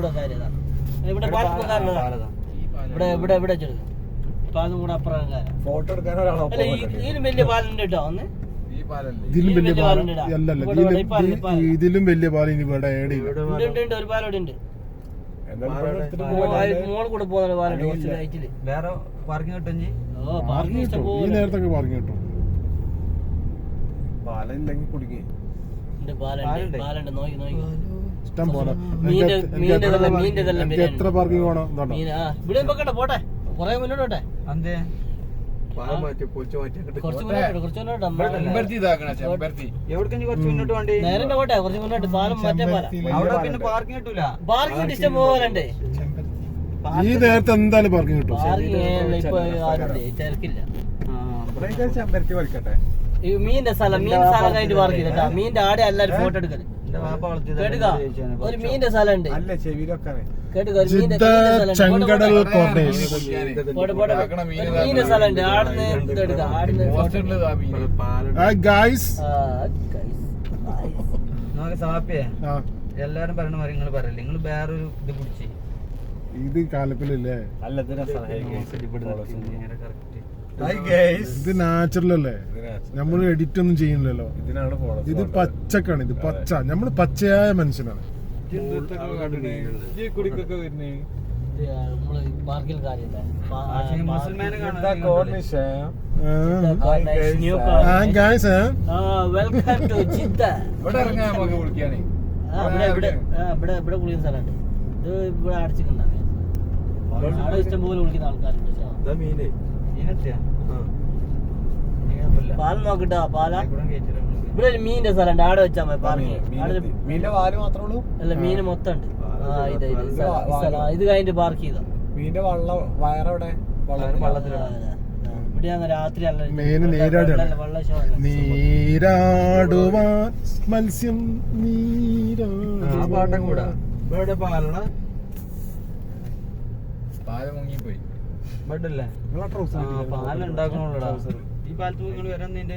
കൂടെ കയറിയതാണ്. ഇവിടെ ഇവിടെ ചെറുത് പാലം കൂടെ അപ്പുറം കയറാം. ഫോട്ടോ എടുക്കാനോ ഇതിലും വലിയ പാലുണ്ട് കേട്ടോ. ഒന്ന് ഇതിലും വലിയ പാലം ഇതിലും വലിയ പാലം ഇനി ഇവിടെ ഒരു പാലോടെ ഉണ്ട്. മോൾ കൂടെ പോകുന്ന പാലുണ്ട് കുറച്ച് ലൈറ്റില്. വേറെ പാർക്കിംഗ് കിട്ടും. ഈ നേരത്തൊക്കെ പാർക്കിംഗ് കിട്ടും. പാലം ഇല്ലെങ്കിൽ കുടുങ്ങി. പാലുണ്ട് നോക്കി നോക്കി ഇഷ്ടം പോലെ. മീൻ്റെ എത്ര പാർക്കിംഗ് വേണം? ഇവിടെ വെക്കട്ടെ, പോട്ടെ കൊറേ മുന്നോട്ടെ. അന്തേ പാലം മാറ്റി പൊളിച്ചു മാറ്റി കുറച്ച് മുന്നോട്ട് എവിടെ കുറച്ച് മുന്നോട്ട് വേണ്ടി നേരെ പോട്ടെ. കുറച്ച് മുന്നോട്ട് പാലം മാറ്റാൻ പാല. അവിടെ പിന്നെ പാർക്കിംഗ് കിട്ടൂല. പാർക്കിംഗ് ഇഷ്ടം പോലുണ്ട്. ഈ നേരത്തെ എന്തായാലും പാർക്കിംഗ് കിട്ടും. പാർക്കിംഗ് ഇപ്പൊ തിരക്കില്ല. ചെമ്പരത്തി വലിക്കട്ടെ. ഈ മീന്റെ സ്ഥലം കഴിഞ്ഞിട്ട് പാർക്ക് ചെയ്തിട്ടാ. മീന്റെ ആടെ എല്ലാരും ഫോട്ടോ എടുക്കല്. കേട്ടുക, ഒരു മീന്റെ സ്ഥലം ഉണ്ട്. അല്ല ചെവിയിലൊക്കെ കേട്ടുക, ഒരു മീന്റെ ചെങ്കടൽ കോർണേഴ്സ് മീന്റെ സ്ഥലം ഉണ്ട്. ആടുന്ന് എടുക്കാം. ആടുന്ന് ഗൈസ് നോക്ക് സാപ്പിയെ എല്ലാരും പറയണ മാറി നിങ്ങൾ പറയല്ലേ. നിങ്ങൾ വേറൊരു ഇത് പിടിച്ച് ഇത് കാലപ്പിലല്ലേ? അല്ല ഇത് നാച്ചുറൽ അല്ലേ? നമ്മള് എഡിറ്റ് ഒന്നും ചെയ്യുന്നില്ലല്ലോ. ഇത് പച്ചക്കാണ്. ഇത് പച്ച. നമ്മള് പച്ചയായ മനുഷ്യനാണ്. പാർക്കിൽ കാര്യമില്ല. Welcome to Jeddah. ഇവിടെ കുളിക്കുന്ന സ്ഥലമുണ്ട്. ഇത് ഇവിടെ അടച്ചിട്ടുണ്ടാവും. അവിടെ ഇഷ്ടംപോലെ കുളിക്കുന്ന ആൾക്കാരുണ്ട്. പാലം നോക്കിട്ടോ. പാല ഇവിടെ ഒരു മീന്റെ സ്ഥലമുണ്ട്. ആടെ വെച്ചാൽ മതി പാർക്കിങ്. മീന്റെ വാല് മാത്രമേ ഉള്ളൂ. അല്ല, മീന് മൊത്തം ഉണ്ട്. ഇത് കഴിഞ്ഞിട്ട് പാർക്ക് ചെയ്തോ. മീന്റെ വള്ളം വയറവിടെ ഇവിടെ അങ്ങ് രാത്രി നീരാടുവാൻ മത്സ്യം പാട്ടം കൂടാ. ഇവിടെ പാലണ പാലം മുങ്ങിപ്പോയി. ബെഡല്ലേ പാലം ഉണ്ടാക്കണുള്ളടാ. ഈ പാലത്ത് നിങ്ങൾ വരാൻ നിന്റെ